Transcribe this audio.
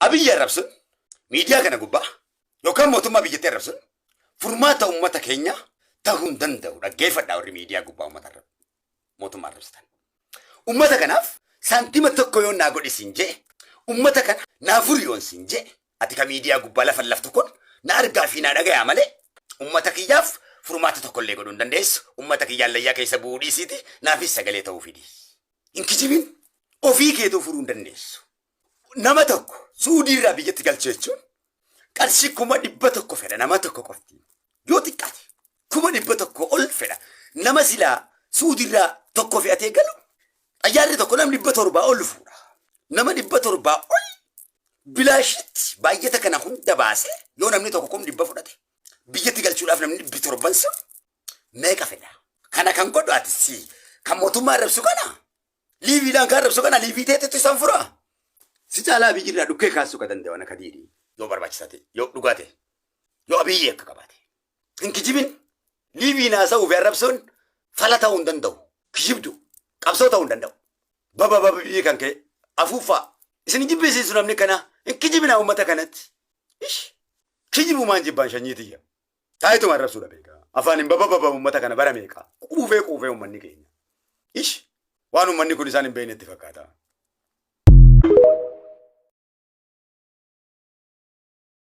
Abiyyi arrabsuun miidiyaa kana gubbaa yookaan mootummaa biyyattii arrabsuun furmaata uummata keenya ta'uu hin danda'u. Dhaggeeffadhaa warri miidiyaa gubbaa mootummaa arrabsatan. Uummata kanaaf saantima tokko yoo naa godhisiin jee uummata kana naa furiyoon siin jee ati ka miidiyaa gubbaa lafa laftu kun na argaa fi na dhagayaa malee uummata kiyyaaf furmaata tokkollee godhuu hin dandeessu. Uummata kiyyaan layyaa keessa bu'uu dhiisiiti naafis sagalee ta'uu fidi. Inkijibin ofii keetuu furuu hin dandeessu. Nama tokko Suudii irraa biyyatti galchuu jechuun qarshii 100,000 fedha nama tokko qofti. Yoo xiqqaate 100,000 ol fedha. Nama silaa Suudii irraa tokko fe'atee galu xayyaarri tokko namni 700 ol fuudha. Nama 700 ol bilaashitti baay'ata kana hunda baase yoo namni tokko 100 fudhate biyyatti galchuudhaaf namni 700 sun meeqa fedha? Kana kan godhu ati kan mootummaa arrabsu kana liiviidhaan kan arrabsu kana liivii teetetti isaan furaa. Si caalaa biyyi irraa dhukkee kaasuu ka danda'u ana kadiidhi yoo barbaachisaa ta'e yoo dhugaa ta'e yoo abiyyi akka qabaate. Hin kijibin liiviin haasa'uu fi arrabsuun fala ta'uu hin danda'u. Kijibdu qabsoo ta'uu hin danda'u. Baba biyyi kan ka'e afuuffaa isin jibbisiisu namni kana hin kijibinaa uummata kanatti. Kijibu maan jibbaan shanyiitiyya. Taayituma arrabsuudha beekaa. Afaan hin baba uummata kana bara meeqa. Quufee uummanni keenya. Waan uummanni kun isaan hin beeknetti fakkaata.